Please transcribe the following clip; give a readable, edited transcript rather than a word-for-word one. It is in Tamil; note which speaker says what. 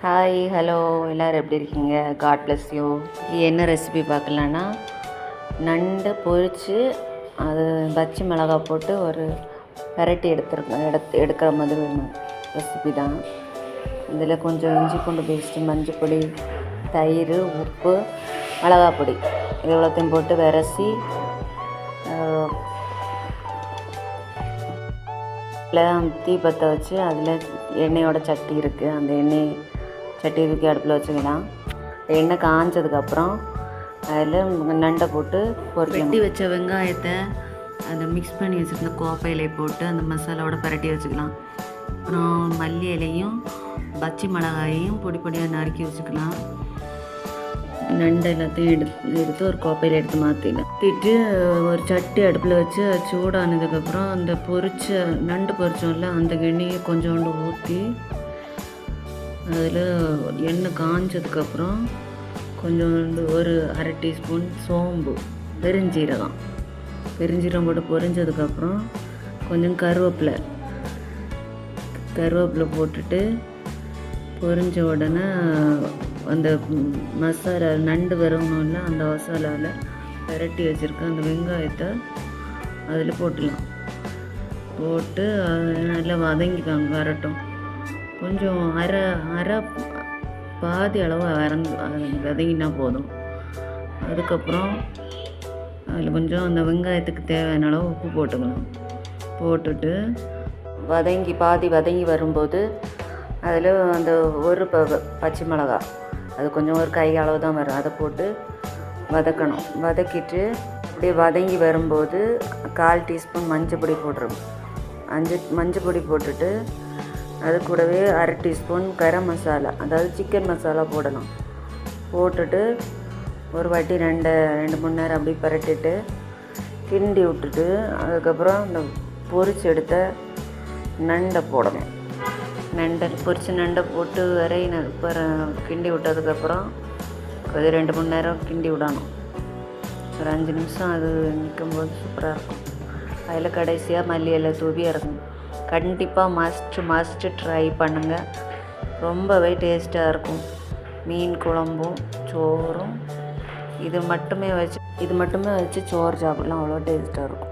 Speaker 1: ஹாய் ஹலோ எல்லோரும் எப்படி இருக்கீங்க? God bless you. என்ன ரெசிபி பார்க்கலான்னா, நண்டு பொரித்து அது பச்சை மிளகாய் போட்டு ஒரு பெரட்டி எடுக்கிற மாதிரி ஒரு ரெசிபி தான். இதில் கொஞ்சம் இஞ்சி பூண்டு பேஸ்ட்டு, மஞ்சள் பொடி, தயிர், உப்பு, மிளகாய் பொடி இது இவ்வளோத்தையும் போட்டு விரசி தீ பற்ற வச்சு அதில் எண்ணெயோட சட்டி இருக்குது, அந்த எண்ணெய் சட்டி தூக்கி அடுப்பில் வச்சுக்கலாம். எண்ணெய் காஞ்சதுக்கப்புறம் அதில் நண்டை போட்டு வெட்டி வச்ச வெங்காயத்தை அதை மிக்ஸ் பண்ணி வச்சுருந்த கோப்பை இலையை போட்டு அந்த மசாலாவோட பரட்டி வச்சுக்கலாம். அப்புறம் மல்லி இலையும் பச்சை மிளகாயையும் பொடி பொடியாக நறுக்கி வச்சுக்கலாம். நண்டு எல்லாத்தையும் எடுத்து ஒரு கோப்பையில் எடுத்து மாற்றிட்டு ஒரு சட்டி அடுப்பில் வச்சு சூடானதுக்கப்புறம் அந்த நண்டு பொரிச்சோம்ல அந்த எண்ணெயை கொஞ்சோண்டு ஊற்றி அதில் எண்ணெய் காஞ்சதுக்கப்புறம் கொஞ்சோண்டு ஒரு அரை டீஸ்பூன் சோம்பு, பெருஞ்சீரகம் போட்டு பொரிஞ்சதுக்கப்புறம் கொஞ்சம் கருவேப்பிலை போட்டுட்டு பொரிஞ்ச உடனே அந்த மசாலா நண்டு வரணும்ல அந்த மசாலாவில் பெரட்டி வச்சுருக்க அந்த வெங்காயத்தை அதில் போட்டு நல்லா வதங்கிக்காங்க வரட்டும். கொஞ்சம் அரை பாதி அளவு வதங்கினா போதும். அதுக்கப்புறம் அதில் கொஞ்சம் அந்த வெங்காயத்துக்கு தேவையான அளவு உப்பு போட்டுக்கணும். போட்டுட்டு பாதி வதங்கி வரும்போது அதில் அந்த ஒரு பச்சை மிளகாய், அது கொஞ்சம் ஒரு கை அளவு தான் வரும், அதை போட்டு வதக்கணும். வதக்கிட்டு அப்படியே வதங்கி வரும்போது 1/4 டீஸ்பூன் மஞ்சள் பொடி போட்டுருவோம். மஞ்சள் பொடி போட்டுட்டு அது கூடவே அரை டீஸ்பூன் கரம் மசாலா, அதாவது சிக்கன் மசாலா போடணும். போட்டுட்டு ஒரு வாட்டி 2-3 நேரம் அப்படி பரட்டிட்டு கிண்டி விட்டுட்டு அதுக்கப்புறம் இந்த பொரிச்சு எடுத்த நண்டை போடணும். பொரிச்ச நண்டை போட்டு கிண்டி விட்டதுக்கப்புறம் அது 2-3 நேரம் கிண்டி விடணும். ஒரு 5 நிமிஷம் அது நிற்கும்போது சூப்பராக இருக்கும். அதில் கடைசியாக மல்லி இலை தூவி இறக்கும். கண்டிப்பாக மஸ்ட்டு ட்ரை பண்ணுங்கள், ரொம்பவே டேஸ்ட்டாக இருக்கும். மீன் குழம்பும் சோறும் இது மட்டுமே வச்சு சோறு சாப்பிடலாம், அவ்வளோ டேஸ்ட்டாக இருக்கும்.